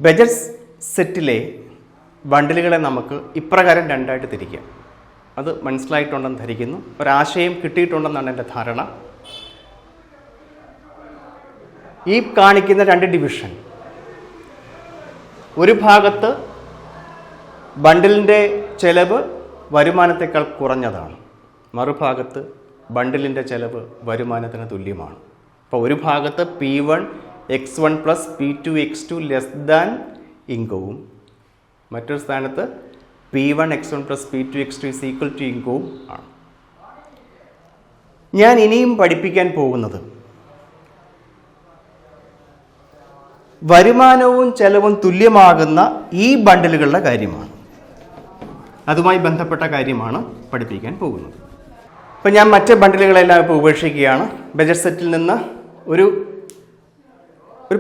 Budget സെറ്റിലെ ബണ്ടിലുകളെ നമുക്ക് ഇപ്രകാരം രണ്ടായിട്ട് തിരിക്കാം. അത് മനസ്സിലായിട്ടുണ്ടെന്ന് ധരിക്കുന്നു. ഒരാശയം കിട്ടിയിട്ടുണ്ടെന്നാണ് എൻ്റെ ധാരണ. ഈ കാണിക്കുന്ന രണ്ട് ഡിവിഷൻ, ഒരു ഭാഗത്ത് ബണ്ടിലിൻ്റെ ചെലവ് വരുമാനത്തേക്കാൾ കുറഞ്ഞതാണ്, മറുഭാഗത്ത് ബണ്ടിലിൻ്റെ ചെലവ് വരുമാനത്തിന് തുല്യമാണ്. അപ്പോൾ ഒരു ഭാഗത്ത് P1 X1 + P2 X2 less than ഇൻകവും, മറ്റൊരു സ്ഥാനത്ത് P1 X1 + P2 X2 is equal to ഇൻകവും ആണ്. ഞാൻ ഇനിയും പഠിപ്പിക്കാൻ പോകുന്നത് വരുമാനവും ചെലവും തുല്യമാകുന്ന ഈ ബണ്ടിലുകളുടെ കാര്യമാണ്. അതുമായി ബന്ധപ്പെട്ട കാര്യമാണ് പഠിപ്പിക്കാൻ പോകുന്നത്. അപ്പോൾ ഞാൻ മറ്റ് ബണ്ടിലുകളെല്ലാം ഇപ്പോൾ ഉപേക്ഷിക്കുകയാണ്. ബജറ്റ് സെറ്റിൽ നിന്ന് ഒരു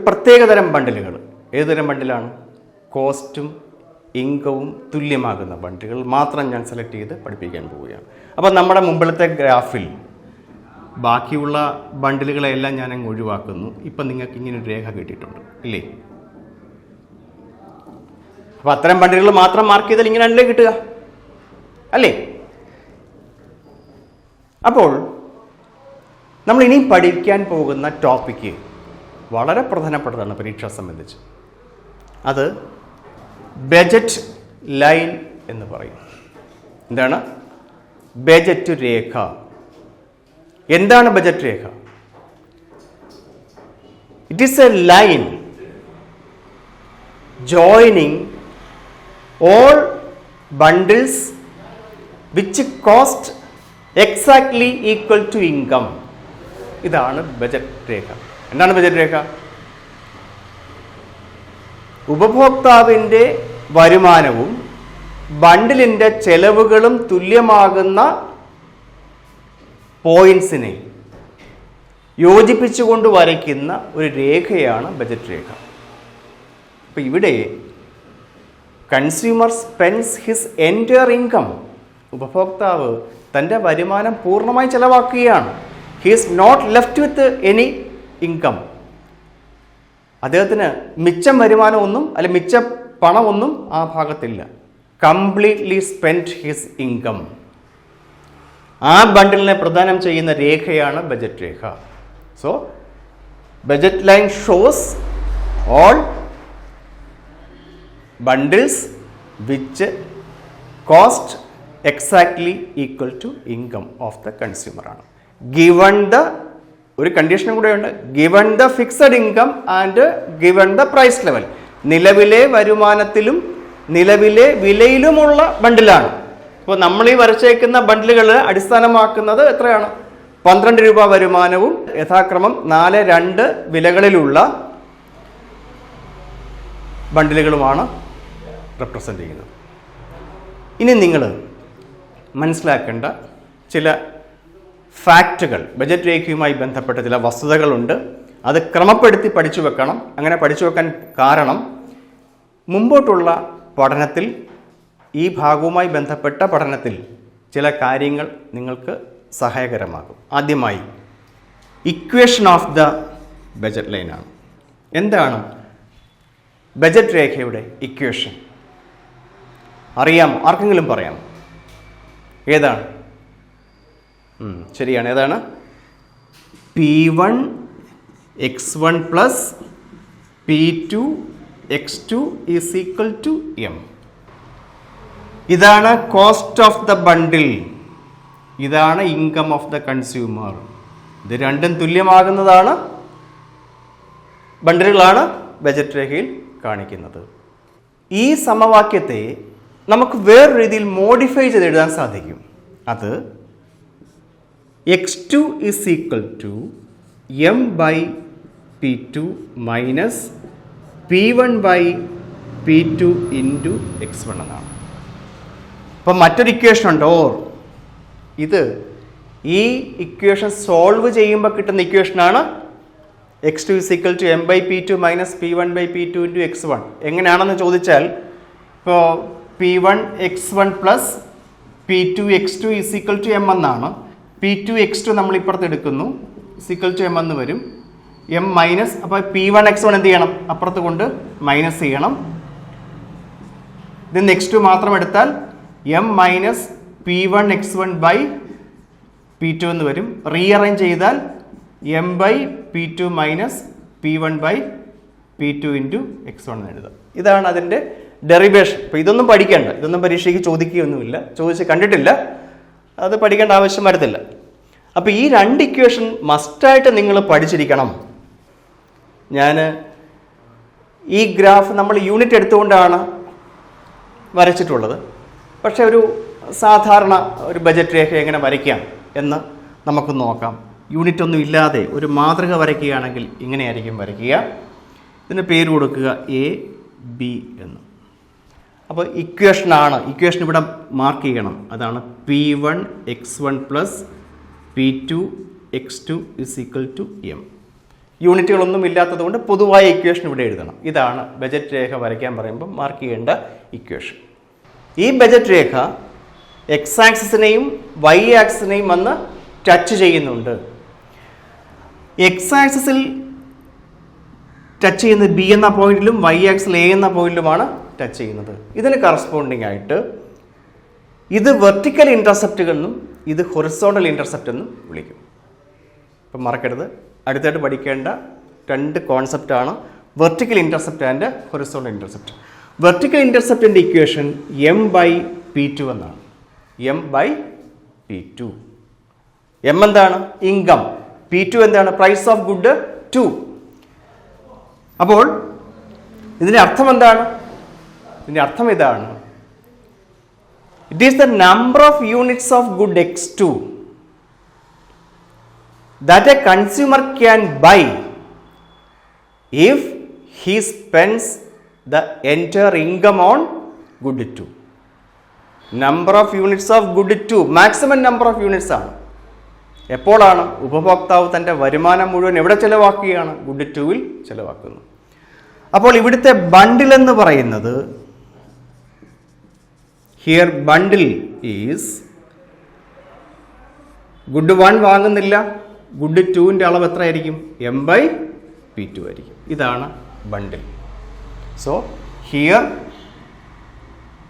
പ്രത്യേകതരം ബണ്ടിലുകൾ. ഏതുതരം ബണ്ടിലാണ്? കോസ്റ്റും ഇൻകവും തുല്യമാകുന്ന ബണ്ടിലുകൾ മാത്രം ഞാൻ സെലക്ട് ചെയ്ത് പഠിപ്പിക്കാൻ പോവുകയാണ്. അപ്പോൾ നമ്മുടെ മുമ്പിലത്തെ ഗ്രാഫിൽ ബാക്കിയുള്ള ബണ്ടിലുകളെല്ലാം ഞാൻ അങ്ങ് ഒഴിവാക്കുന്നു. ഇപ്പം നിങ്ങൾക്ക് ഇങ്ങനൊരു രേഖ കിട്ടിയിട്ടുണ്ട് ഇല്ലേ? അപ്പോൾ അത്തരം ബണ്ടിലുകൾ മാത്രം മാർക്ക് ചെയ്താൽ ഇങ്ങനെയല്ലേ കിട്ടുക അല്ലേ? അപ്പോൾ നമ്മൾ ഇനി പഠിക്കാൻ പോകുന്ന ടോപ്പിക്ക് വളരെ പ്രധാനപ്പെട്ടതാണ് പരീക്ഷ സംബന്ധിച്ച്. അത് ബജറ്റ് ലൈൻ എന്ന് പറയും. എന്താണ് ബജറ്റ് രേഖ? എന്താണ് ബജറ്റ് രേഖ? It is a line joining all bundles which cost exactly equal to income. ഇതാണ് ബജറ്റ് രേഖ. എന്താണ് ബജറ്റ് രേഖ? ഉപഭോക്താവിൻ്റെ വരുമാനവും ബണ്ടിലിൻ്റെ ചെലവുകളും തുല്യമാകുന്ന പോയിന്റ്സിനെ യോജിപ്പിച്ചുകൊണ്ട് വരയ്ക്കുന്ന ഒരു രേഖയാണ് ബജറ്റ് രേഖ. അപ്പോൾ ഇവിടെ consumer spends his entire income. ഉപഭോക്താവ് തൻ്റെ വരുമാനം പൂർണ്ണമായി ചെലവാക്കുകയാണ്. He is not left with any income. അദ്ദേഹത്തിന് മിച്ചം വരുമാനമൊന്നും അല്ലെ മിച്ച പണമൊന്നും ആ ഭാഗത്തില്ല. Completely spend his income. ആ ബണ്ടിലിനെ പ്രദാനം ചെയ്യുന്ന രേഖയാണ് ബജറ്റ് രേഖ. So budget line shows all bundles which cost exactly equal to income of the consumer ആണ്. ഗിവൺ ദ ഒരു കണ്ടീഷനും കൂടെ ഉണ്ട്. Given the fixed income and given the price level. നിലവിലെ വരുമാനത്തിലും നിലവിലെ വിലയിലുമുള്ള ബണ്ടിലാണ്. അപ്പോൾ നമ്മൾ ഈ വരച്ചേക്കുന്ന ബണ്ടിലുകൾ അടിസ്ഥാനമാക്കുന്നത് എത്രയാണ്? 12 രൂപ വരുമാനവും യഥാക്രമം 4-2 വിലകളിലുള്ള ബണ്ടിലുകളുമാണ് റെപ്രസെൻ്റ് ചെയ്യുന്നത്. ഇനി നിങ്ങൾ മനസ്സിലാക്കേണ്ട ചില ഫാക്റ്റുകൾ, ബജറ്റ് രേഖയുമായി ബന്ധപ്പെട്ട ചില വസ്തുതകളുണ്ട്. അത് ക്രമപ്പെടുത്തി പഠിച്ചു വെക്കണം. അങ്ങനെ പഠിച്ചു വെക്കാൻ കാരണം മുമ്പോട്ടുള്ള പഠനത്തിൽ, ഈ ഭാഗവുമായി ബന്ധപ്പെട്ട പഠനത്തിൽ ചില കാര്യങ്ങൾ നിങ്ങൾക്ക് സഹായകരമാകും. ആദ്യമായി ഇക്വേഷൻ ഓഫ് ദ ബജറ്റ് ലൈനാണ്. എന്താണ് ബജറ്റ് രേഖയുടെ ഇക്വേഷൻ? അറിയാം? ആർക്കെങ്കിലും പറയാം? ഏതാണ്? ശരിയാണ്. ഏതാണ്? P1 X1 + P2 X2 is equal to M. ഇതാണ് കോസ്റ്റ് ഓഫ് ദ ബണ്ടിൽ. ഇതാണ് ഇൻകം ഓഫ് ദ കൺസ്യൂമർ. ഇത് രണ്ടും തുല്യമാകുന്നതാണ് ബണ്ടിലുകളാണ് ബജറ്റ് രേഖയിൽ കാണിക്കുന്നത്. ഈ സമവാക്യത്തെ നമുക്ക് വേറെ രീതിയിൽ മോഡിഫൈ ചെയ്ത് എഴുതാൻ സാധിക്കും. അത് X2 is equal to M/P2 minus P1/P2 into X1 എന്നാണ്. അപ്പം മറ്റൊരു ഇക്വേഷൻ ഉണ്ട്. ഇത് ഈ ഇക്വേഷൻ സോൾവ് ചെയ്യുമ്പോൾ കിട്ടുന്ന ഇക്വേഷനാണ് X2 is equal to M/P2 minus P1/P2 into X1. എങ്ങനെയാണെന്ന് ചോദിച്ചാൽ, ഇപ്പോൾ P1 X1 plus P2 X2 is equal to M എന്നാണ്. P2 X2 നമ്മൾ ഇപ്പുറത്ത് എടുക്കുന്നു, ഈസ് ഈക്വൽ ടു M എന്ന് വരും. എം മൈനസ്, അപ്പോൾ P1x1 എന്ത് ചെയ്യണം? അപ്പുറത്ത് കൊണ്ട് മൈനസ് ചെയ്യണം. ഇത് x2 മാത്രം എടുത്താൽ M minus P1x1 by P2 എന്ന് വരും. റീഅറേഞ്ച് ചെയ്താൽ M by P2 minus P1 by P2 into x1 എന്ന് എഴുതാം. ഇതാണ് അതിൻ്റെ ഡെറിവേഷൻ. അപ്പോൾ ഇതൊന്നും പഠിക്കേണ്ട, ഇതൊന്നും പരീക്ഷയ്ക്ക് ചോദിക്കുകയൊന്നുമില്ല, ചോദിച്ച് കണ്ടിട്ടില്ല, അത് പഠിക്കേണ്ട ആവശ്യം വരത്തില്ല. അപ്പോൾ ഈ രണ്ട് ഇക്വേഷൻ മസ്റ്റായിട്ട് നിങ്ങൾ പഠിച്ചിരിക്കണം. ഞാൻ ഈ ഗ്രാഫ് നമ്മൾ യൂണിറ്റ് എടുത്തുകൊണ്ടാണ് വരച്ചിട്ടുള്ളത്. പക്ഷെ ഒരു സാധാരണ ഒരു ബജറ്റ് രേഖ എങ്ങനെ വരയ്ക്കാം എന്ന് നമുക്ക് നോക്കാം. യൂണിറ്റ് ഒന്നും ഇല്ലാതെ ഒരു മാതൃക വരയ്ക്കുകയാണെങ്കിൽ ഇങ്ങനെയായിരിക്കും വരയ്ക്കുക. ഇതിന് പേര് കൊടുക്കുക AB എന്ന്. അപ്പോൾ ഇക്വേഷൻ ഇവിടെ മാർക്ക് ചെയ്യണം. അതാണ് P1x1 plus P2x2 is equal to M. യൂണിറ്റുകളൊന്നും ഇല്ലാത്തതുകൊണ്ട് പൊതുവായ ഇക്വേഷൻ ഇവിടെ എഴുതണം. ഇതാണ് ബജറ്റ് രേഖ വരയ്ക്കാൻ പറയുമ്പോൾ മാർക്ക് ചെയ്യേണ്ട ഇക്വേഷൻ. ഈ ബജറ്റ് രേഖ എക്സ് ആക്സിസിനെയും വൈ ആക്സിസിനെയും വന്ന് ടച്ച് ചെയ്യുന്നുണ്ട്. എക്സ് ആക്സിസിൽ ടച്ച് ചെയ്യുന്നത് B എന്ന പോയിന്റിലും വൈ ആക്സിൽ A എന്ന പോയിന്റിലുമാണ് ടച്ച് ചെയ്യുന്നത്. ഇതിന് കറസ്പോണ്ടിങ് ആയിട്ട് ഇത് വെർട്ടിക്കൽ ഇൻ്റർസെപ്റ്റ് എന്നും ഇത് ഹൊറിസോണ്ടൽ ഇൻ്റർസെപ്റ്റ് എന്നും വിളിക്കും. ഇപ്പം മറക്കരുത്, അടുത്തായിട്ട് പഠിക്കേണ്ട രണ്ട് കോൺസെപ്റ്റാണ് vertical intercept and horizontal intercept. Vertical ഇൻ്റർസെപ്റ്റിൻ്റെ ഇക്വേഷൻ M ബൈ P2 എന്നാണ്. M by P2. M എന്താണ്? ഇൻകം. P2 എന്താണ്? Price of good 2. അപ്പോൾ ഇതിൻ്റെ അർത്ഥം എന്താണ്? ഇതിൻ്റെ അർത്ഥം ഇതാണ്: it is the number of units of good x2 that a consumer can buy if he spends the entire income on good 2. Number of units of good 2 maximum number of units ആണ്. എപ്പോഴാണ്? ഉപഭോക്താവ് തൻ്റെ വരുമാനം മുഴുവൻ എവിടെ ചെലവാക്കുകയാണ്? Good 2-ൽ ചെലവാക്കുന്നു. അപ്പോൾ ഇവിടുത്തെ bundle എന്ന് പറയുന്നത്, ഹിയർ ബണ്ടിൽ ഈസ് ഗുഡ് 1 വാങ്ങുന്നില്ല, ഗുഡ് 2ൻ്റെ അളവ് എത്രയായിരിക്കും? M ബൈ P2 ആയിരിക്കും. ഇതാണ് bundle. So here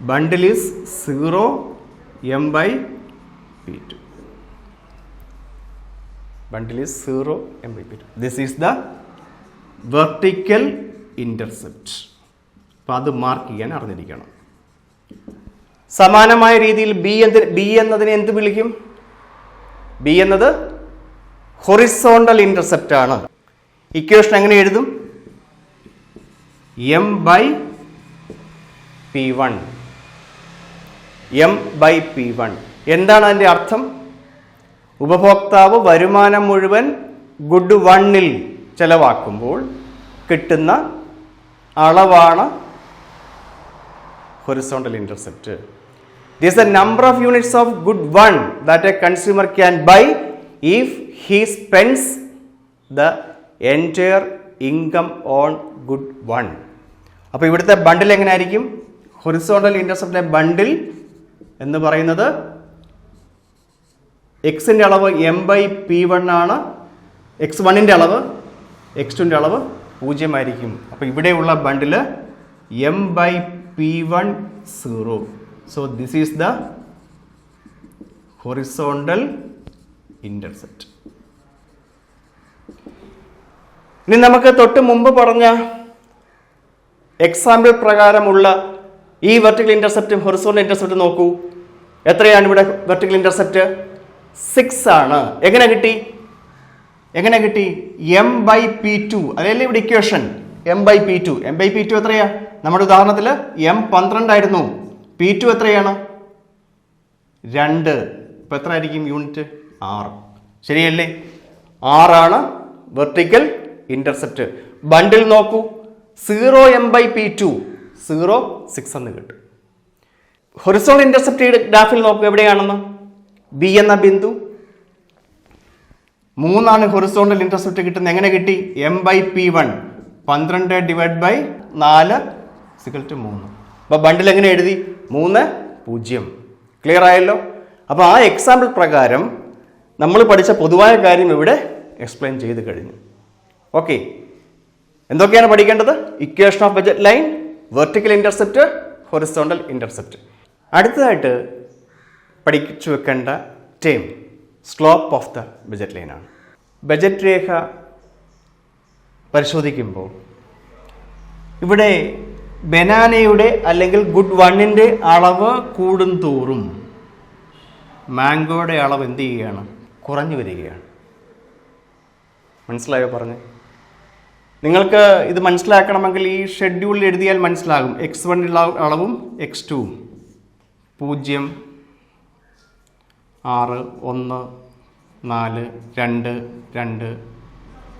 bundle is 0 M by P2. Bundle is 0 M by P2. This is the vertical intercept. അപ്പം അത് മാർക്ക് ചെയ്യാൻ അറിഞ്ഞിരിക്കണം. സമാനമായ രീതിയിൽ B എന്നതിനെ എന്ത് വിളിക്കും? B എന്നത് ഹൊറിസോണ്ടൽ ഇൻ്റർസെപ്റ്റ് ആണ്. ഇക്വേഷൻ എങ്ങനെ എഴുതും? M by P1. M by P1 എന്താണ് അതിൻ്റെ അർത്ഥം? ഉപഭോക്താവ് വരുമാനം മുഴുവൻ ഗുഡ് 1-ൽ ചെലവാക്കുമ്പോൾ കിട്ടുന്ന അളവാണ് horizontal intercept. This is the number of units of good 1 that a consumer can buy if he spends the entire income on good 1. അപ്പോൾ ഇവിടുത്തെ ബണ്ടിൽ എങ്ങനെ ആയിരിക്കും? ഹൊറിസോണ്ടൽ ഇൻ്റർസെപ്റ്റിലെ ബണ്ടിൽ എന്ന് പറയുന്നത് എക്സിൻ്റെ അളവ് M ബൈ P1 ആണ്. x1ൻ്റെ അളവ് x2ൻ്റെ അളവ് 0 ആയിരിക്കും. അപ്പോൾ ഇവിടെയുള്ള ബണ്ടിൽ M by P1 0. So this is the horizontal intercept. ഇനി നമുക്ക് തൊട്ട് മുമ്പ് പറഞ്ഞ എക്സാമ്പിൾ പ്രകാരമുള്ള ഈ വെർട്ടിക്കൽ ഇൻ്റർസെപ്റ്റും ഹൊറിസോണ്ടൽ ഇൻ്റർസെപ്റ്റും നോക്കൂ. എത്രയാണ് ഇവിടെ വെർട്ടിക്കൽ ഇൻ്റർസെപ്റ്റ്? 6 ആണ്. എങ്ങനെ കിട്ടി? M by P2. അതല്ലേ ഇവിടെ equation? M by P2. M by P2 എത്രയാ? നമ്മുടെ ഉദാഹരണത്തിൽ M 12 ആയിരുന്നു. P2 എത്രയാണ്? 2. ഇപ്പം എത്ര ആയിരിക്കും യൂണിറ്റ്? 6. ശരിയല്ലേ? 6 ആണ് വെർട്ടിക്കൽ ഇൻ്റർസെപ്റ്റ്. ബണ്ടിൽ നോക്കൂ. 0 M ബൈ P2 0 6 എന്ന് കിട്ടും. ഹൊറിസോണ്ടൽ ഇൻ്റർസെപ്റ്റ് ഗ്രാഫിൽ നോക്കൂ എവിടെയാണെന്ന്. B എന്ന ബിന്ദു 3 ഹൊറിസോണ്ടൽ ഇൻ്റർസെപ്റ്റ് കിട്ടുന്നത്. എങ്ങനെ കിട്ടി? M by P1 12 divide by 4 3. അപ്പോൾ ബണ്ടിൽ എങ്ങനെ എഴുതി? 3 0. ക്ലിയർ ആയല്ലോ? അപ്പോൾ ആ എക്സാമ്പിൾ പ്രകാരം നമ്മൾ പഠിച്ച പൊതുവായ കാര്യം ഇവിടെ എക്സ്പ്ലെയിൻ ചെയ്ത് കഴിഞ്ഞു. ഓക്കെ, എന്തൊക്കെയാണ് പഠിക്കേണ്ടത്? Equation of budget line, vertical intercept, horizontal intercept. അടുത്തതായിട്ട് പഠിച്ചു വെക്കേണ്ട term slope of the budget line ആണ്. ബഡ്ജറ്റ് രേഖ പരിശോധിക്കുമ്പോൾ ഇവിടെ ബനാനയുടെ അല്ലെങ്കിൽ ഗുഡ് വണ്ണിൻ്റെ അളവ് കൂടുന്തോറും മാംഗോയുടെ അളവ് എന്ത് ചെയ്യുകയാണ്? കുറഞ്ഞു വരികയാണ്. മനസ്സിലായോ പറഞ്ഞ്? നിങ്ങൾക്ക് ഇത് മനസ്സിലാക്കണമെങ്കിൽ ഈ ഷെഡ്യൂളിൽ എഴുതിയാൽ മനസ്സിലാകും. x1 അളവും x2 0, 6, 1, 4, 2, 2,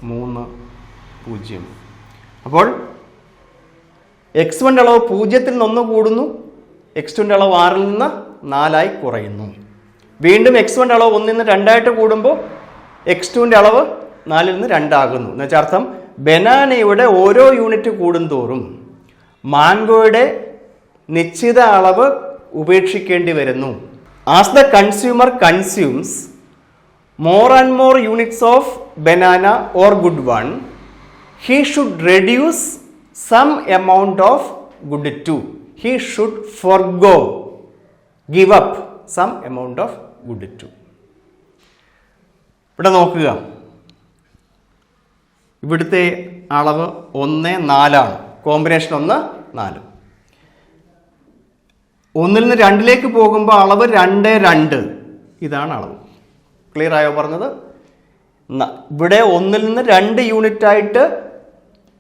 3, 0. അപ്പോൾ x1 അളവ് 0-ൽ നിന്ന് 1 കൂടുന്നു, x2 അളവ് 6-ൽ നിന്ന് 4 കുറയുന്നു. വീണ്ടും x1 അളവ് 1-ൽ നിന്ന് 2 കൂടുമ്പോൾ x2 അളവ് 4-ൽ നിന്ന് 2 ആകുന്നു. എന്ന് വെച്ചാൽ അർത്ഥം ബനാനയുടെ ഓരോ യൂണിറ്റ് കൂടുന്തോറും മാംഗോയുടെ നിശ്ചിത അളവ് ഉപേക്ഷിക്കേണ്ടി വരുന്നു. As the consumer consumes more and more units of banana or good one, he should reduce some amount of good two. He should forgo, give up some amount of good two. ഇവിടെ നോക്കുക, ഇവിടുത്തെ അളവ് 1, 4 ആണ്. Combination 1, 4. 1-ൽ നിന്ന് 2-ലേക്ക് പോകുമ്പോൾ അളവ് 2, 2. ഇതാണ് അളവ്. ക്ലിയർ ആയോ പറഞ്ഞത്? ഇവിടെ 1-ൽ നിന്ന് 2 യൂണിറ്റ് ആയിട്ട്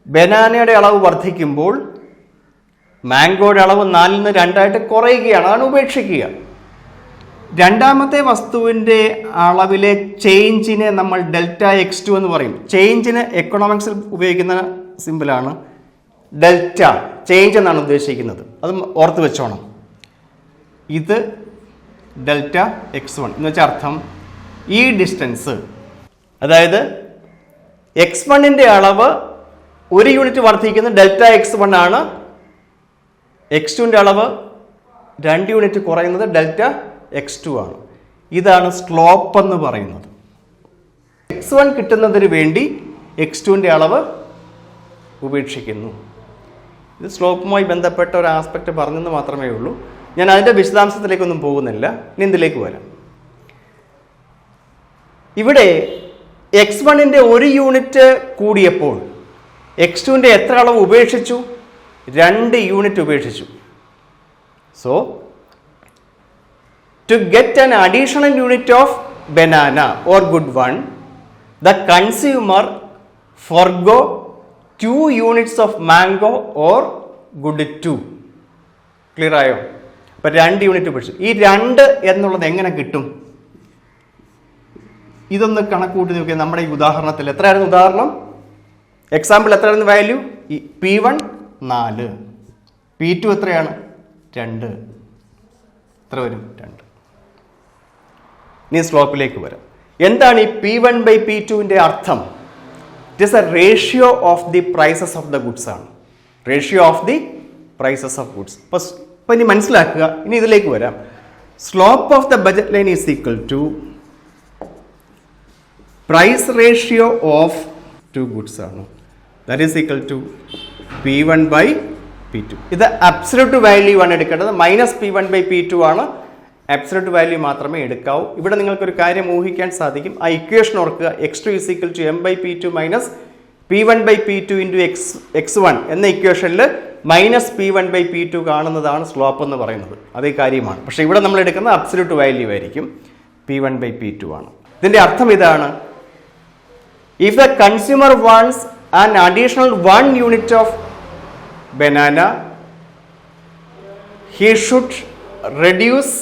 ബനാനയുടെ അളവ് വർദ്ധിക്കുമ്പോൾ മാംഗോയുടെ അളവ് 4-ൽ നിന്ന് 2 ആയിട്ട് കുറയുകയാണ്. അതാണ് ഉപേക്ഷിക്കുക. രണ്ടാമത്തെ വസ്തുവിൻ്റെ അളവിലെ ചേഞ്ചിനെ നമ്മൾ ഡെൽറ്റ x2 എന്ന് പറയും. ചേഞ്ചിന് എക്കണോമിക്സിൽ ഉപയോഗിക്കുന്ന സിമ്പിളാണ് ഡെൽറ്റ, ചേഞ്ച് എന്നാണ് ഉദ്ദേശിക്കുന്നത്. അത് ഓർത്ത് വെച്ചോണം. ഇത് ഡെൽറ്റ x1 എന്ന് വെച്ചാൽ അർത്ഥം ഈ ഡിസ്റ്റൻസ്, അതായത് x1-ൻ്റെ അളവ് 1 യൂണിറ്റ് വർദ്ധിക്കുന്ന ഡെൽറ്റ x1 ആണ്. x2-ൻ്റെ അളവ് 2 യൂണിറ്റ് കുറയുന്നത് ഡെൽറ്റ x2 ആണ്. ഇതാണ് സ്ലോപ്പ് എന്ന് പറയുന്നത്. x1 കിട്ടുന്നതിന് വേണ്ടി x2-ൻ്റെ അളവ് ഉപേക്ഷിക്കുന്നു. ഇത് സ്ലോപ്പുമായി ബന്ധപ്പെട്ട ഒരു ആസ്പെക്റ്റ് പറഞ്ഞെന്ന് മാത്രമേ ഉള്ളൂ. ഞാൻ അതിൻ്റെ വിശദാംശത്തിലേക്കൊന്നും പോകുന്നില്ല. ഇനി ഇതിലേക്ക് വരാം. ഇവിടെ x1-ൻ്റെ 1 യൂണിറ്റ് കൂടിയപ്പോൾ x2-ൻ്റെ എത്ര അളവ് ഉപേക്ഷിച്ചു? 2 യൂണിറ്റ് ഉപേക്ഷിച്ചു. So to get an additional unit of banana or good one, the consumer forgo 2 units of mango or good 2. Clear ആയോ? അപ്പം 2 യൂണിറ്റ് ഉപേക്ഷിച്ചു. ഈ 2 എന്നുള്ളത് എങ്ങനെ കിട്ടും? ഇതൊന്ന് കണക്കൂട്ടി നോക്കിയാൽ നമ്മുടെ ഈ ഉദാഹരണത്തിൽ എത്രയായിരുന്നു ഉദാഹരണം? എക്സാമ്പിൾ എത്രയായിരുന്നു വാല്യൂ? ഈ P1 4, P2 എത്രയാണ്? 2. എത്ര വരും? 2. ഇനി സ്ലോപ്പിലേക്ക് വരാം. എന്താണ് ഈ P1/P2-ൻ്റെ അർത്ഥം? It is a ratio of the prices of the goods ആണ്. Ratio of the prices of goods. അപ്പോൾ ഇനി മനസ്സിലാക്കുക. ഇനി ഇതിലേക്ക് വരാം. Slope of the budget line is equal to price ratio of 2 goods ആണ്. That is equal to P1/P2. ഇത് absolute value ആണ് എടുക്കേണ്ടത്. -P1/P2 ആണ്. അബ്സല്യൂട്ട് വാല്യൂ മാത്രമേ എടുക്കാവൂ. ഇവിടെ നിങ്ങൾക്കൊരു കാര്യം ഊഹിക്കാൻ സാധിക്കും. ആ ഇക്വേഷൻ ഓർക്കുക. x2 = m/P2 - P1/P2 × x1 എന്ന ഇക്വേഷനിൽ -P1/P2 കാണുന്നതാണ് സ്ലോപ്പ് എന്ന് പറയുന്നത്. അതേ കാര്യമാണ്. പക്ഷേ ഇവിടെ നമ്മൾ എടുക്കുന്ന അബ്സല്യൂട്ട് വാല്യൂ ആയിരിക്കും. P1/P2 ആണ്. ഇതിൻ്റെ അർത്ഥം ഇതാണ്: if the consumer wants an additional 1 unit of banana, he should reduce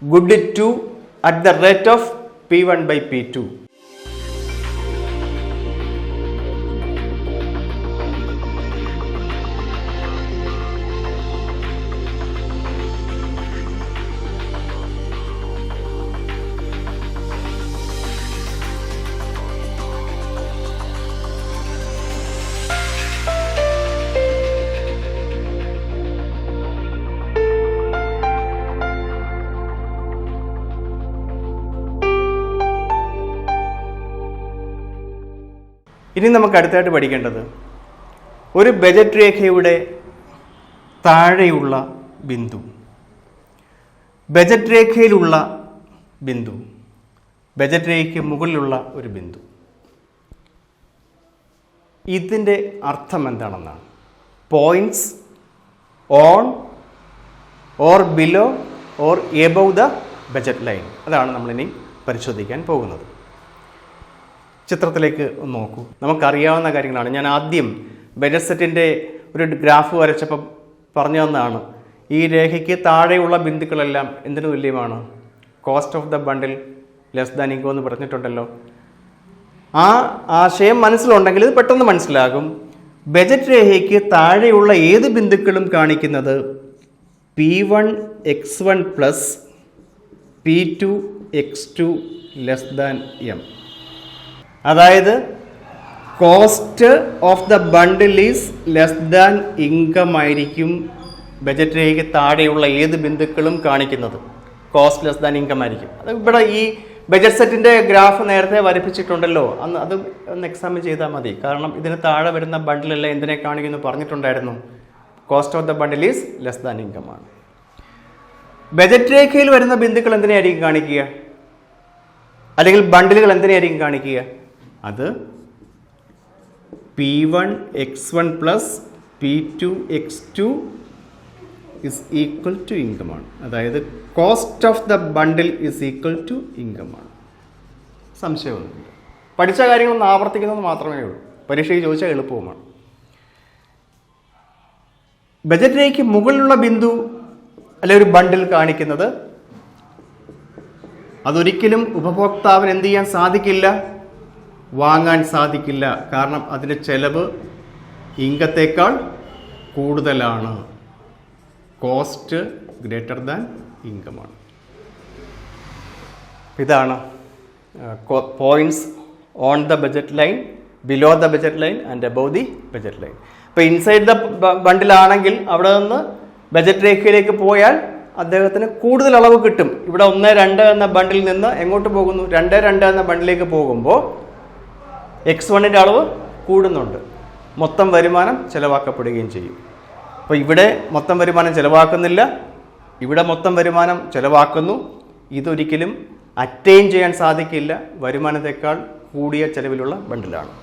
good 2 at the rate of P1/P2. ഇനി നമുക്ക് അടുത്തായിട്ട് പഠിക്കേണ്ടത് ഒരു ബജറ്റ് രേഖയുടെ താഴെയുള്ള ബിന്ദു, ബജറ്റ് രേഖയിലുള്ള ബിന്ദു, ബജറ്റ് രേഖയ്ക്ക് മുകളിലുള്ള ഒരു ബിന്ദു, ഇതിൻ്റെ അർത്ഥം എന്താണെന്നാണ്. Points on or below or above the budget line, അതാണ് നമ്മളിനി പരിശോധിക്കാൻ പോകുന്നത്. ചിത്രത്തിലേക്ക് ഒന്ന് നോക്കൂ. നമുക്കറിയാവുന്ന കാര്യങ്ങളാണ്. ഞാൻ ആദ്യം ബജറ്റ് സെറ്റിൻ്റെ ഒരു ഗ്രാഫ് വരച്ചപ്പോൾ പറഞ്ഞു തന്നതാണ്. ഈ രേഖയ്ക്ക് താഴെയുള്ള ബിന്ദുക്കളെല്ലാം എന്തിനു തുല്യമാണ്? Cost of the bundle less than income എന്ന് പറഞ്ഞിട്ടുണ്ടല്ലോ. ആ ആശയം മനസ്സിലുണ്ടെങ്കിൽ ഇത് പെട്ടെന്ന് മനസ്സിലാകും. ബജറ്റ് രേഖയ്ക്ക് താഴെയുള്ള ഏത് ബിന്ദുക്കളും കാണിക്കുന്നത് P1x1 plus P2x2 less than M. അതായത് cost of the bundle is less than income ആയിരിക്കും ബജറ്റ് രേഖയ്ക്ക് താഴെയുള്ള ഏത് ബിന്ദുക്കളും കാണിക്കുന്നത്. കോസ്റ്റ് ലെസ് ദാൻ ഇൻകം ആയിരിക്കും. അത് ഇവിടെ ഈ ബജറ്റ് സെറ്റിൻ്റെ ഗ്രാഫ് നേരത്തെ വരപ്പിച്ചിട്ടുണ്ടല്ലോ, അന്ന് അത് ഒന്ന് എക്സാമിൻ ചെയ്താൽ മതി. കാരണം ഇതിന് താഴെ വരുന്ന ബണ്ടിലെല്ലാം എന്തിനെ കാണിക്കുന്നു പറഞ്ഞിട്ടുണ്ടായിരുന്നു. Cost of the bundle is less than income ആണ്. ബജറ്റ് രേഖയിൽ വരുന്ന ബിന്ദുക്കൾ എന്തിനായിരിക്കും കാണിക്കുക, അല്ലെങ്കിൽ ബണ്ടിലുകൾ എന്തിനായിരിക്കും കാണിക്കുക? അത് P1x1 plus P2x2 is equal to income ആണ്. അതായത് cost of the bundle is equal to income ആണ്. സംശയമൊന്നുമില്ല. പഠിച്ച കാര്യങ്ങളൊന്നും ആവർത്തിക്കുന്നത് മാത്രമേ ഉള്ളൂ. പരീക്ഷയ്ക്ക് ചോദിച്ചാൽ എളുപ്പവുമാണ്. ബജറ്റ് രേഖയ്ക്ക് മുകളിലുള്ള ബിന്ദു അല്ലെ ഒരു ബണ്ടിൽ കാണിക്കുന്നത് അതൊരിക്കലും ഉപഭോക്താവിന് എന്ത് ചെയ്യാൻ സാധിക്കില്ല, വാങ്ങാൻ സാധിക്കില്ല. കാരണം അതിൻ്റെ ചെലവ് ഇൻകത്തേക്കാൾ കൂടുതലാണ്. കോസ്റ്റ് ഗ്രേറ്റർ ദാൻ ഇൻകം ആണ്. ഇതാണ് points on the budget line, below the budget line and above the budget line. ഇപ്പോൾ ഇൻസൈഡ് ദ ബണ്ടിലാണെങ്കിൽ അവിടെ നിന്ന് ബജറ്റ് രേഖയിലേക്ക് പോയാൽ അദ്ദേഹത്തിന് കൂടുതൽ അളവ് കിട്ടും. ഇവിടെ 1-2 എന്ന ബണ്ടിൽ നിന്ന് എങ്ങോട്ട് പോകുന്നു? 2-2 എന്ന ബണ്ടിലേക്ക് പോകുമ്പോൾ X1ൻ്റെ അളവ് കൂടുന്നുണ്ട്. മൊത്തം വരുമാനം ചെലവാക്കപ്പെടുകയും ചെയ്യും. അപ്പോൾ ഇവിടെ മൊത്തം വരുമാനം ചെലവാക്കുന്നില്ല, ഇവിടെ മൊത്തം വരുമാനം ചെലവാക്കുന്നു. ഇതൊരിക്കലും അറ്റൈൻ ചെയ്യാൻ സാധിക്കില്ല. വരുമാനത്തെക്കാൾ കൂടിയ ചെലവിലുള്ള ബണ്ടിലാണ്.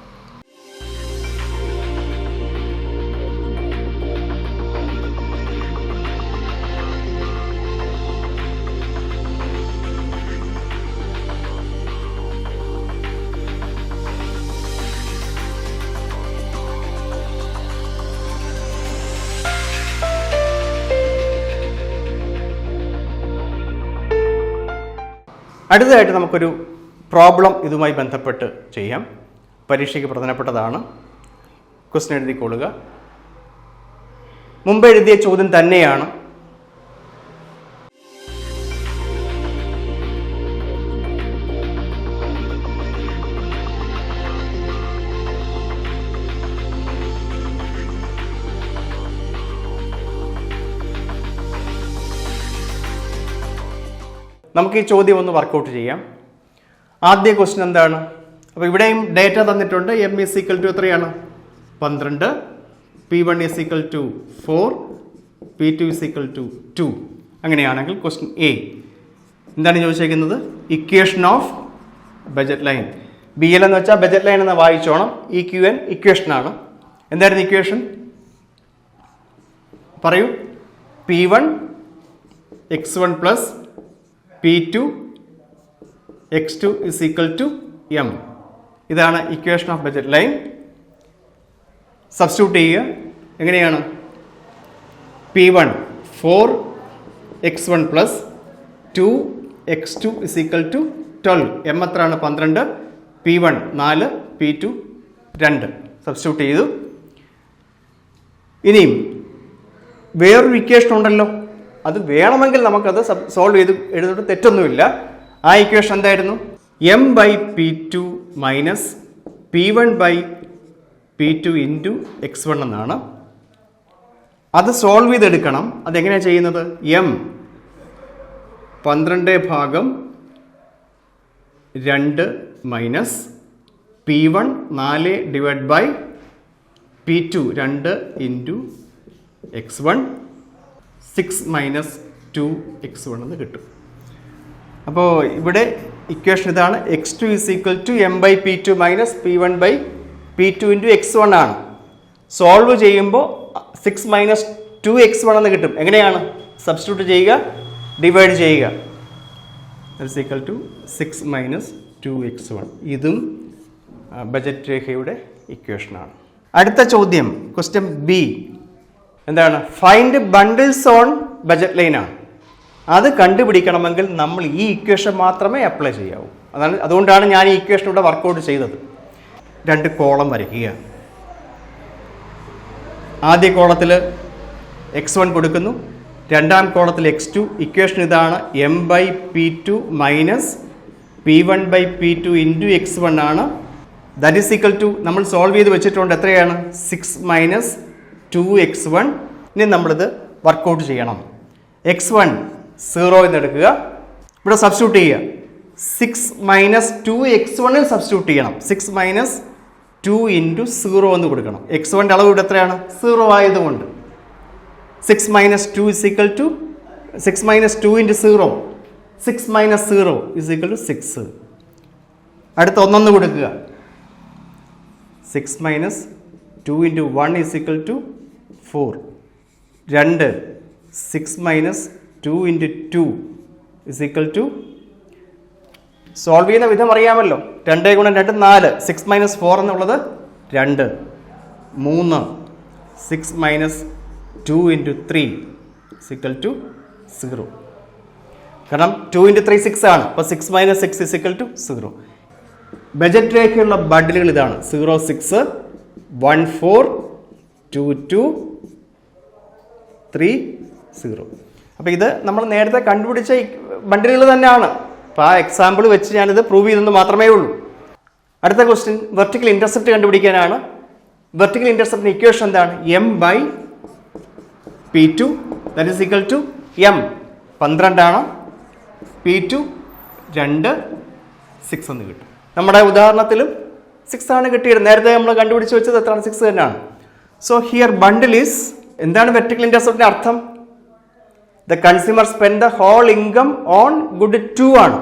അടുത്തതായിട്ട് നമുക്കൊരു പ്രോബ്ലം ഇതുമായി ബന്ധപ്പെട്ട് ചെയ്യാം. പരീക്ഷയ്ക്ക് പ്രധാനപ്പെട്ടതാണ്. ക്വസ്റ്റ്യൻ എഴുതിക്കൊള്ളുക. മുമ്പ് എഴുതിയ ചോദ്യം തന്നെയാണ്. നമുക്ക് ഈ ചോദ്യം ഒന്ന് വർക്കൗട്ട് ചെയ്യാം. ആദ്യ ക്വസ്റ്റ്യൻ എന്താണ്? അപ്പോൾ ഇവിടെയും ഡേറ്റ തന്നിട്ടുണ്ട്. എം ഈസ് ഈക്വൽ ടു എത്രയാണ്? 12. P1 is equal to 4. P2 is equal to 2. അങ്ങനെയാണെങ്കിൽ ക്വസ്റ്റ്യൻ എ എന്താണ് ചോദിച്ചേക്കുന്നത്? Equation of budget line. BL എന്ന് വെച്ചാൽ ബജറ്റ് ലൈൻ എന്ന് വായിച്ചോണം. EQN ഇക്വേഷനാണ്. എന്തായിരുന്നു ഇക്വേഷൻ? പറയൂ. P1 x1 plus P2 x2 is equal to M. ഇതാണ് equation of budget line. Substitute ചെയ്യുക. എങ്ങനെയാണ്? P1 4x1 plus 2x2 is equal to 12. M എത്രയാണ്? 12. P1 4, P2 2. Substitute ചെയ്തു. ഇനിയും വേറൊരു ഇക്വേഷൻ ഉണ്ടല്ലോ, അത് വേണമെങ്കിൽ നമുക്കത് സോൾവ് ചെയ്ത് എഴുതിയിട്ട് തെറ്റൊന്നുമില്ല. ആ ഇക്വേഷൻ എന്തായിരുന്നു? M/P2 minus P1/P2 into x1 എന്നാണ്. അത് സോൾവ് ചെയ്തെടുക്കണം. അതെങ്ങനെയാണ് ചെയ്യുന്നത്? M 12/2 minus P1 4 divide by P2 2 into x1 6 minus 2x1 എന്ന് കിട്ടും. അപ്പോൾ ഇവിടെ ഇക്വേഷൻ ഇതാണ്. x2 is equal to m by P2 minus P1 by P2 into x1 ആണ്. സോൾവ് ചെയ്യുമ്പോൾ 6 മൈനസ് 2x1 എന്ന് കിട്ടും. എങ്ങനെയാണ്? സബ്സ്റ്റിറ്റ്യൂട്ട് ചെയ്യുക, ഡിവൈഡ് ചെയ്യുക. That's equal to 6 minus 2x1. ഇതും ബജറ്റ് രേഖയുടെ ഇക്വേഷനാണ്. അടുത്ത ചോദ്യം ക്വസ്റ്റ്യൻ ബി എന്താണ്? Find bundles on budget line ആണ്. അത് കണ്ടുപിടിക്കണമെങ്കിൽ നമ്മൾ ഈ ഇക്വേഷൻ മാത്രമേ അപ്ലൈ ചെയ്യാവൂ. അതുകൊണ്ടാണ് ഞാൻ ഈ ഇക്വേഷൻ ഇവിടെ വർക്കൗട്ട് ചെയ്തത്. 2 കോളം വരയ്ക്കുക. ആദ്യ കോളത്തിൽ x1 കൊടുക്കുന്നു, രണ്ടാം കോളത്തിൽ x2. ഇക്വേഷൻ ഇതാണ്. m by P2 minus P1 by P2 into x1 ആണ്. ദാറ്റ് ഈസ് ഈക്വൽ ടു നമ്മൾ സോൾവ് ചെയ്ത് വെച്ചിട്ടുണ്ട്. എത്രയാണ്? 6 മൈനസ് 2x1. ഇനി നമ്മളിത് വർക്കൗട്ട് ചെയ്യണം. x1 0 എന്ന് എടുക്കുക, ഇവിടെ സബ്സ്റ്റിറ്റ്യൂട്ട് ചെയ്യുക. 6 മൈനസ് 2x1 സബ്സ്റ്റിറ്റ്യൂട്ട് ചെയ്യണം. 6 മൈനസ് 2 ഇൻറ്റു 0 എന്ന് കൊടുക്കണം. x1 അളവ് ഇവിടെ എത്രയാണ്? 0 ആയതുകൊണ്ട് 6 minus 2 is equal to 6 minus 2 into 0. 6 minus 0 is equal to 6. അടുത്ത 1 കൊടുക്കുക. 6 minus 2 into 1 is equal to 4. 2 6 minus 2 into 2 is equal to, solve ചെയ്യുന്ന വിധം അറിയാമല്ലോ. 2 ഗുണം 2 4. 6 മൈനസ് 4 എന്നുള്ളത് 2. 3 6 minus 2 into 3 is equal to 0. കാരണം 2 ഇൻറ്റു 3 6 ആണ്. അപ്പോൾ 6 minus 6 is equal to 0. Budget രേഖയുള്ള ബണ്ടിലുകൾ ഇതാണ്. 0 6 1 4 2 2 3 0. അപ്പോൾ ഇത് നമ്മൾ നേരത്തെ കണ്ടുപിടിച്ച ബണ്ടിലുകൾ തന്നെയാണ്. അപ്പോൾ ആ എക്സാമ്പിൾ വെച്ച് ഞാനിത് പ്രൂവ് ചെയ്തെന്ന് മാത്രമേ ഉള്ളൂ. അടുത്ത ക്വസ്റ്റ്യൻ വെർട്ടിക്കൽ ഇൻ്റർസെപ്റ്റ് കണ്ടുപിടിക്കാനാണ്. വെർട്ടിക്കൽ ഇൻ്റർസെപ്റ്റിന് ഇക്വേഷൻ എന്താണ്? m by P2 that is equal to m 12 ആണ്, P2 2 6 എന്ന് കിട്ടും. നമ്മുടെ ഉദാഹരണത്തിലും 6 ആണ് കിട്ടിയത്. നേരത്തെ നമ്മൾ കണ്ടുപിടിച്ച് വെച്ചത് എത്രയാണ്? 6 തന്നെയാണ്. സോ ഹിയർ ബണ്ടിൽ ഈസ്, എന്താണ് വെർട്ടിക്കൽ ഇൻ്റർസെപ്റ്റിൻ്റെ അർത്ഥം? The consumer spend the whole income on good 2 ആണ്.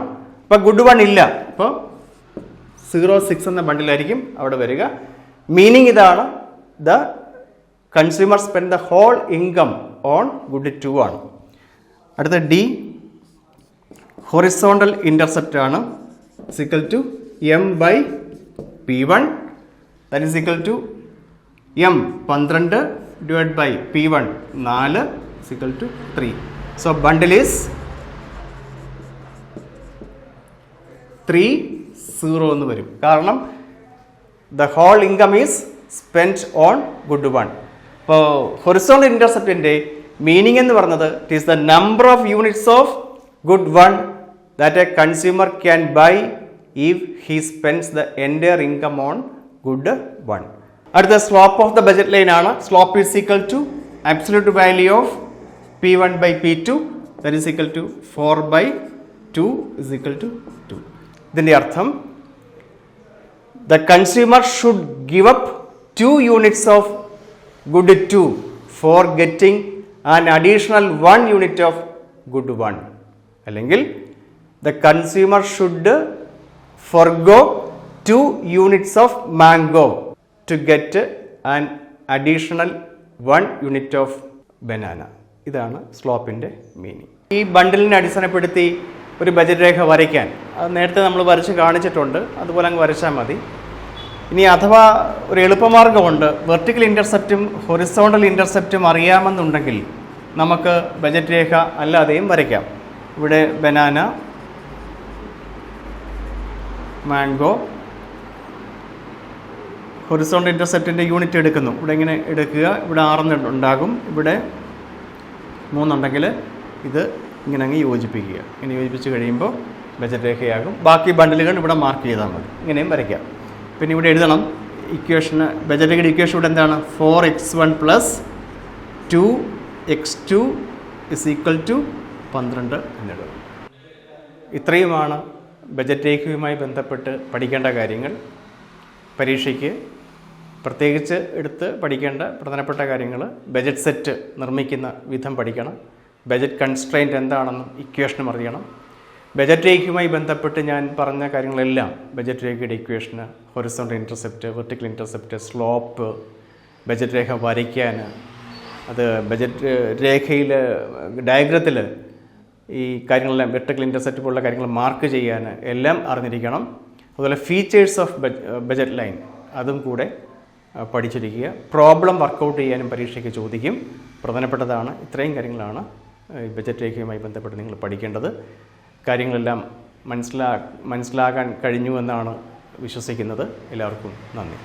അപ്പോൾ ഗുഡ് 1 ഇല്ല. അപ്പോൾ 0 6 എന്ന ബണ്ടിലായിരിക്കും അവിടെ വരിക. മീനിങ് ഇതാണ്, the consumer spend the whole income on good 2 ആണ്. അടുത്ത ഡി ഹൊറിസോണ്ടൽ ഇൻ്റർസെപ്റ്റ് ആണ്. Is equal to m by P1 that is equal to m 12 divide by P1 4 is equal to 3. So bundle is 3 0 എന്ന് വരും. കാരണം the whole income is spent on good 1. അപ്പോൾ horizontal ഇൻ്റർസെപ്റ്റിൻ്റെ meaning എന്ന് പറഞ്ഞത് it is the number of units of good 1 that a consumer can buy if he spends the entire income on good 1. അടുത്ത slope of the budget line ആണ്. Slope is equal to absolute value of P1 by P2 that is equal to 4 by 2 is equal to 2. ഇതിൻ്റെ അർത്ഥം the consumer should give up 2 units of good 2 for getting an additional 1 unit of good 1. അല്ലെങ്കിൽ the consumer should forgo 2 units of mango to get an additional 1 unit of banana. ഇതാണ് സ്ലോപ്പിൻ്റെ meaning. ഈ ബണ്ടിലിനെ അടിസ്ഥാനപ്പെടുത്തി ഒരു budget രേഖ വരയ്ക്കാൻ അത് നേരത്തെ നമ്മൾ വരച്ച് കാണിച്ചിട്ടുണ്ട്. അതുപോലെ അങ്ങ് വരച്ചാൽ മതി. ഇനി അഥവാ ഒരു എളുപ്പമാർഗ്ഗമുണ്ട്. വെർട്ടിക്കൽ ഇൻ്റർസെപ്റ്റും ഹൊറിസോണ്ടൽ ഇൻ്റർസെപ്റ്റും അറിയാമെന്നുണ്ടെങ്കിൽ നമുക്ക് ബജറ്റ് രേഖ അല്ലാതെയും വരയ്ക്കാം. ഇവിടെ ബനാന, മാംഗോ, ഹൊറിസോണ്ടൽ ഇൻ്റർസെപ്റ്റിൻ്റെ യൂണിറ്റ് എടുക്കുന്നു. ഇവിടെ ഇങ്ങനെ എടുക്കുക. ഇവിടെ 6 ഉണ്ടാകും. ഇവിടെ 3 ഉണ്ടെങ്കിൽ ഇത് ഇങ്ങനെ അങ്ങ് യോജിപ്പിക്കുക. ഇങ്ങനെ യോജിപ്പിച്ച് കഴിയുമ്പോൾ ബജറ്റ് രേഖയാകും. ബാക്കി ബണ്ടിലുകൾ ഇവിടെ മാർക്ക് ചെയ്താൽ മതി. ഇങ്ങനെയും വരയ്ക്കാം. പിന്നെ ഇവിടെ എഴുതണം ഇക്വേഷന്. ബജറ്റ് രേഖയുടെ ഇക്വേഷൻ ഇവിടെ എന്താണ്? 4x1 plus 2x2 is equal to 12 എന്നെഴുതും. ഇത്രയുമാണ് ബജറ്റ് രേഖയുമായി ബന്ധപ്പെട്ട് പഠിക്കേണ്ട കാര്യങ്ങൾ. പരീക്ഷയ്ക്ക് പ്രത്യേകിച്ച് എടുത്ത് പഠിക്കേണ്ട പ്രധാനപ്പെട്ട കാര്യങ്ങൾ ബജറ്റ് സെറ്റ് നിർമ്മിക്കുന്ന വിധം പഠിക്കണം, ബജറ്റ് കൺസ്ട്രെയിൻറ്റ് എന്താണെന്നും ഇക്വേഷനും അറിയണം, ബജറ്റ് രേഖയുമായി ബന്ധപ്പെട്ട് ഞാൻ പറഞ്ഞ കാര്യങ്ങളെല്ലാം ബജറ്റ് രേഖയുടെ ഇക്വേഷന്, horizontal intercept, vertical intercept, slope, budget രേഖ വരയ്ക്കാൻ, അത് ബജറ്റ് രേഖയിൽ ഡയഗ്രത്തിൽ ഈ കാര്യങ്ങളെല്ലാം വെർട്ടിക്കൽ ഇൻ്റർസെപ്റ്റ് പോലുള്ള കാര്യങ്ങൾ മാർക്ക് ചെയ്യാൻ എല്ലാം അറിഞ്ഞിരിക്കണം. അതുപോലെ ഫീച്ചേഴ്സ് ഓഫ് ബജറ്റ് ലൈൻ അതും കൂടെ പഠിച്ചിരിക്കുക. പ്രോബ്ലം വർക്കൗട്ട് ചെയ്യാനും പരീക്ഷയ്ക്ക് ചോദിക്കും, പ്രധാനപ്പെട്ടതാണ്. ഇത്രയും കാര്യങ്ങളാണ് ബജറ്റ് രേഖയുമായി ബന്ധപ്പെട്ട് നിങ്ങൾ പഠിക്കേണ്ടത്. കാര്യങ്ങളെല്ലാം മനസ്സിലാക്കാൻ കഴിഞ്ഞു എന്നാണ് വിശ്വസിക്കുന്നത്. എല്ലാവർക്കും നന്ദി.